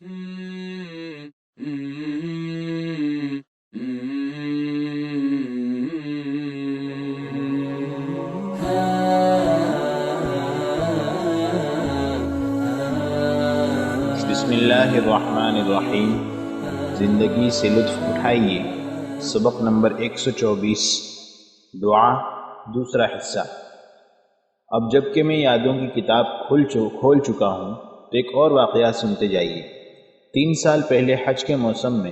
بسم اللہ الرحمن الرحیم۔ زندگی سے لطف اٹھائیے، سبق نمبر 124، دعا، دوسرا حصہ۔ اب جب کہ میں یادوں کی کتاب کھول چکا ہوں تو ایک اور واقعہ سنتے جائیے۔ 3 سال پہلے حج کے موسم میں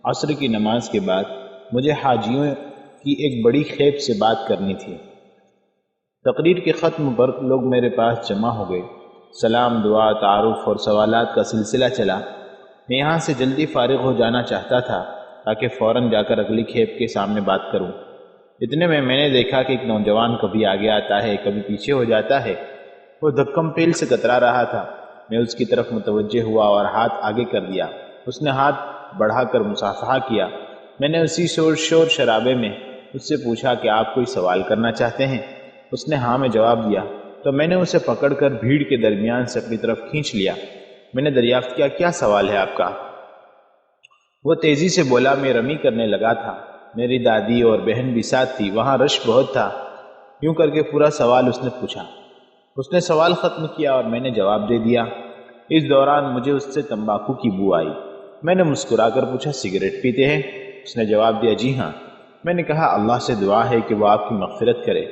عصر کی نماز کے بعد مجھے حاجیوں کی ایک بڑی کھیپ سے بات کرنی تھی۔ تقریر کے ختم پر لوگ میرے پاس جمع ہو گئے۔ سلام، دعا، تعارف اور سوالات کا سلسلہ چلا۔ میں یہاں سے جلدی فارغ ہو جانا چاہتا تھا تاکہ فوراً جا کر اگلی کھیپ کے سامنے بات کروں۔ اتنے میں نے دیکھا کہ ایک نوجوان کبھی آگے آتا ہے، کبھی پیچھے ہو جاتا ہے۔ وہ دھکم پیل سے کترا رہا تھا۔ میں اس کی طرف متوجہ ہوا اور ہاتھ آگے کر دیا۔ اس نے ہاتھ بڑھا کر مصافحہ کیا۔ میں نے اسی شور شرابے میں اس سے پوچھا کہ آپ کوئی سوال کرنا چاہتے ہیں؟ اس نے ہاں میں جواب دیا تو میں نے اسے پکڑ کر بھیڑ کے درمیان سے اپنی طرف کھینچ لیا۔ میں نے دریافت کیا، کیا سوال ہے آپ کا؟ وہ تیزی سے بولا، میں رمی کرنے لگا تھا، میری دادی اور بہن بھی ساتھ تھی، وہاں رش بہت تھا۔ یوں کر کے پورا سوال اس نے پوچھا۔ اس نے سوال ختم کیا اور میں نے جواب دے دیا۔ اس دوران مجھے اس سے تمباکو کی بو آئی۔ میں نے مسکرا کر پوچھا، سگریٹ پیتے ہیں؟ اس نے جواب دیا، جی ہاں۔ میں نے کہا، اللہ سے دعا ہے کہ وہ آپ کی مغفرت کرے،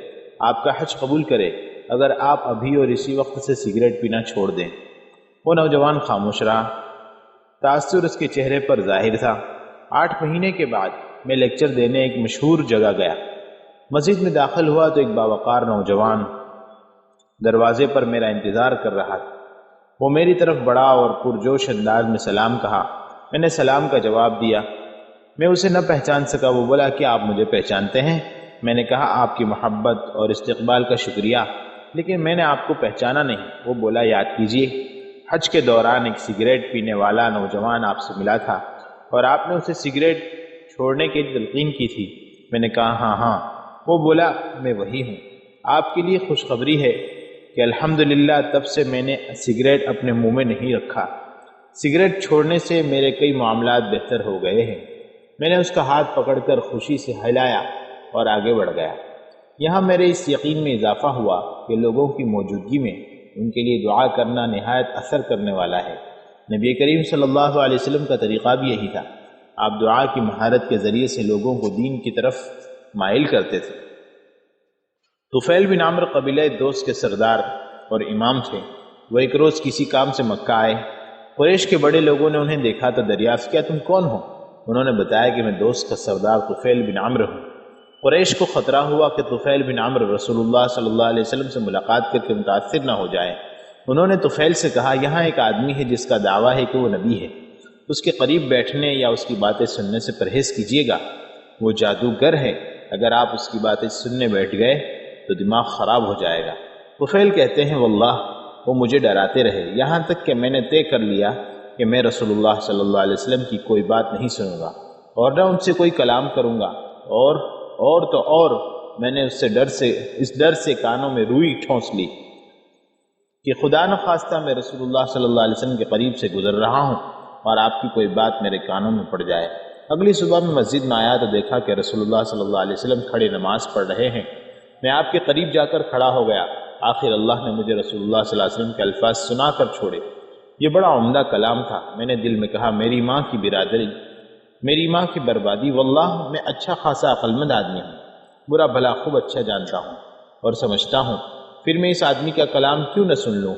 آپ کا حج قبول کرے اگر آپ ابھی اور اسی وقت سے سگریٹ پینا چھوڑ دیں۔ وہ نوجوان خاموش رہا۔ تاثر اس کے چہرے پر ظاہر تھا۔ 8 مہینے کے بعد میں لیکچر دینے ایک مشہور جگہ گیا۔ مسجد میں داخل ہوا تو ایک باوقار نوجوان دروازے پر میرا انتظار کر رہا تھا۔ وہ میری طرف بڑا اور پرجوش انداز میں سلام کہا۔ میں نے سلام کا جواب دیا۔ میں اسے نہ پہچان سکا۔ وہ بولا، کیا آپ مجھے پہچانتے ہیں؟ میں نے کہا، آپ کی محبت اور استقبال کا شکریہ، لیکن میں نے آپ کو پہچانا نہیں۔ وہ بولا، یاد کیجئے، حج کے دوران ایک سگریٹ پینے والا نوجوان آپ سے ملا تھا اور آپ نے اسے سگریٹ چھوڑنے کی تلقین کی تھی۔ میں نے کہا، ہاں۔ وہ بولا، میں وہی ہوں۔ آپ کے لیے خوشخبری ہے کہ الحمدللہ تب سے میں نے سگریٹ اپنے منہ میں نہیں رکھا۔ سگریٹ چھوڑنے سے میرے کئی معاملات بہتر ہو گئے ہیں۔ میں نے اس کا ہاتھ پکڑ کر خوشی سے ہلایا اور آگے بڑھ گیا۔ یہاں میرے اس یقین میں اضافہ ہوا کہ لوگوں کی موجودگی میں ان کے لیے دعا کرنا نہایت اثر کرنے والا ہے۔ نبی کریم صلی اللہ علیہ وسلم کا طریقہ بھی یہی تھا۔ آپ دعا کی مہارت کے ذریعے سے لوگوں کو دین کی طرف مائل کرتے تھے۔ طفیل بن عمرو قبیلہ دوس کے سردار اور امام تھے۔ وہ ایک روز کسی کام سے مکہ آئے۔ قریش کے بڑے لوگوں نے انہیں دیکھا تو دریافت کیا، تم کون ہو؟ انہوں نے بتایا کہ میں دوس کا سردار طفیل بن عمرو ہوں۔ قریش کو خطرہ ہوا کہ طفیل بن عمرو رسول اللہ صلی اللہ علیہ وسلم سے ملاقات کر کے متاثر نہ ہو جائے۔ انہوں نے طفیل سے کہا، یہاں ایک آدمی ہے جس کا دعویٰ ہے کہ وہ نبی ہے، اس کے قریب بیٹھنے یا اس کی باتیں سننے سے پرہیز کیجیے گا، وہ جادوگر ہے، اگر آپ اس کی باتیں سننے بیٹھ گئے تو دماغ خراب ہو جائے گا۔ طفیل کہتے ہیں، واللہ وہ مجھے ڈراتے رہے، یہاں تک کہ میں نے طے کر لیا کہ میں رسول اللہ صلی اللہ علیہ وسلم کی کوئی بات نہیں سنوں گا اور نہ ان سے کوئی کلام کروں گا، اور میں نے اس ڈر سے کانوں میں روئی ٹھونس لی کہ خدا نخواستہ میں رسول اللہ صلی اللہ علیہ وسلم کے قریب سے گزر رہا ہوں اور آپ کی کوئی بات میرے کانوں میں پڑ جائے۔ اگلی صبح میں مسجد میں آیا تو دیکھا کہ رسول اللہ صلی اللہ علیہ وسلم کھڑے نماز پڑھ رہے ہیں۔ میں آپ کے قریب جا کر کھڑا ہو گیا۔ آخر اللہ نے مجھے رسول اللہ صلی اللہ علیہ وسلم کے الفاظ سنا کر چھوڑے۔ یہ بڑا عمدہ کلام تھا۔ میں نے دل میں کہا، میری ماں کی برادری، میری ماں کی بربادی، واللہ میں اچھا خاصا عقلمند آدمی ہوں، برا بھلا خوب اچھا جانتا ہوں اور سمجھتا ہوں، پھر میں اس آدمی کا کلام کیوں نہ سن لوں؟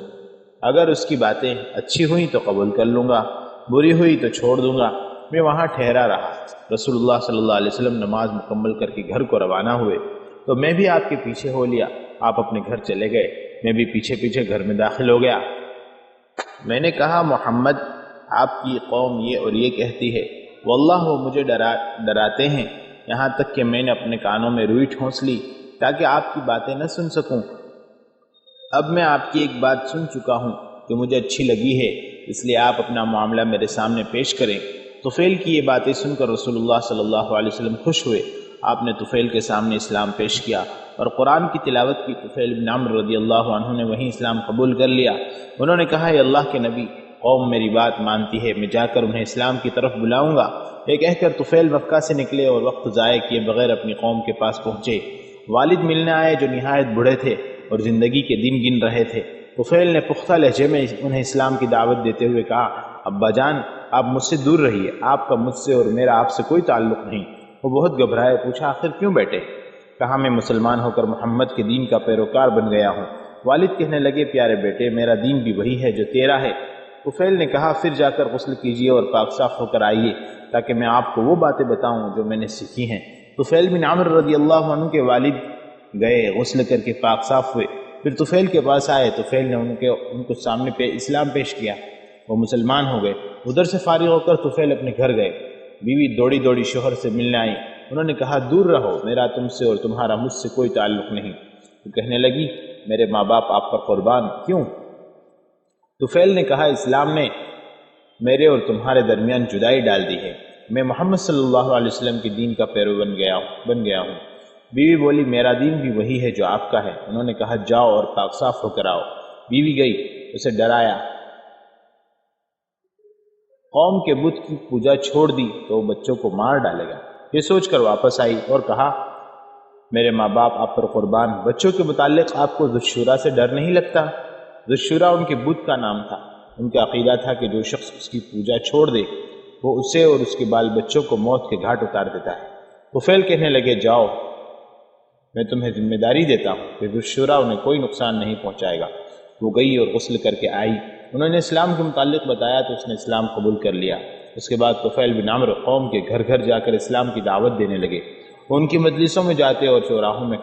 اگر اس کی باتیں اچھی ہوئیں تو قبول کر لوں گا، بری ہوئی تو چھوڑ دوں گا۔ میں وہاں ٹھہرا رہا۔ رسول اللہ صلی اللہ علیہ وسلم نماز مکمل کر کے گھر کو روانہ ہوئے تو میں بھی آپ کے پیچھے ہو لیا۔ آپ اپنے گھر چلے گئے، میں بھی پیچھے پیچھے گھر میں داخل ہو گیا۔ میں نے کہا، محمد، آپ کی قوم یہ اور یہ کہتی ہے، واللہ وہ مجھے ڈراتے ہیں، یہاں تک کہ میں نے اپنے کانوں میں روئی ٹھونس لی تاکہ آپ کی باتیں نہ سن سکوں۔ اب میں آپ کی ایک بات سن چکا ہوں جو مجھے اچھی لگی ہے، اس لیے آپ اپنا معاملہ میرے سامنے پیش کریں۔ طفیل کی یہ باتیں سن کر رسول اللہ صلی اللہ علیہ وسلم خوش ہوئے۔ آپ نے طفیل کے سامنے اسلام پیش کیا اور قرآن کی تلاوت کی۔ طفیل بن عمرو رضی اللہ عنہ نے وہیں اسلام قبول کر لیا۔ انہوں نے کہا، اے اللہ کے نبی، قوم میری بات مانتی ہے، میں جا کر انہیں اسلام کی طرف بلاؤں گا۔ یہ کہہ کر طفیل مکہ سے نکلے اور وقت ضائع کیے بغیر اپنی قوم کے پاس پہنچے۔ والد ملنے آئے جو نہایت بوڑھے تھے اور زندگی کے دن گن رہے تھے۔ طفیل نے پختہ لہجے میں انہیں اسلام کی دعوت دیتے ہوئے کہا، ابا جان آپ مجھ سے دور رہیے، آپ کا مجھ سے اور میرا آپ سے کوئی تعلق نہیں۔ وہ بہت گھبرائے، پوچھا آخر کیوں بیٹے؟ کہا میں مسلمان ہو کر محمد کے دین کا پیروکار بن گیا ہوں۔ والد کہنے لگے، پیارے بیٹے میرا دین بھی وہی ہے جو تیرا ہے۔ طفیل نے کہا، پھر جا کر غسل کیجیے اور پاک صاف ہو کر آئیے تاکہ میں آپ کو وہ باتیں بتاؤں جو میں نے سیکھی ہیں۔ طفیل بن عمر رضی اللہ عنہ کے والد گئے، غسل کر کے پاک صاف ہوئے، پھر طفیل کے پاس آئے۔ طفیل نے ان کو سامنے اسلام پیش کیا، وہ مسلمان ہو گئے۔ ادھر سے فارغ ہو کر طفیل اپنے گھر گئے۔ بیوی دوڑی دوڑی شوہر سے ملنے آئی، انہوں نے کہا دور رہو، میرا تم سے اور تمہارا مجھ سے کوئی تعلق نہیں۔ وہ کہنے لگی، میرے ماں باپ آپ پر قربان، کیوں؟ طفیل نے کہا، اسلام نے میرے اور تمہارے درمیان جدائی ڈال دی ہے، میں محمد صلی اللہ علیہ وسلم کے دین کا پیرو بن گیا ہوں۔ بیوی بولی، میرا دین بھی وہی ہے جو آپ کا ہے۔ انہوں نے کہا جاؤ اور پاک صاف ہو کر آؤ۔ بیوی گئی، اسے ڈرایا، قوم کے بت کی پوجا چھوڑ دی تو وہ بچوں کو مار ڈالے گا۔ یہ سوچ کر واپس آئی اور کہا، میرے ماں باپ آپ پر قربان، بچوں کے متعلق آپ کو ذوالشورا سے ڈر نہیں لگتا؟ ذوالشورا ان کے بت کا نام تھا۔ ان کا عقیدہ تھا کہ جو شخص اس کی پوجا چھوڑ دے وہ اسے اور اس کے بال بچوں کو موت کے گھاٹ اتار دیتا ہے۔ طفیل کہنے لگے، جاؤ میں تمہیں ذمہ داری دیتا ہوں کہ ذوالشورا انہیں کوئی نقصان نہیں پہنچائے گا۔ وہ گئی اور غسل کر کے آئی، انہوں نے اسلام کے متعلق بتایا تو اس نے اسلام قبول کر لیا۔ اس کے بعد طفیل بن عمر قوم کے گھر گھر جا کر اسلام کی دعوت دینے لگے۔ وہ ان کی مجلسوں میں جاتے اور چوراہوں میں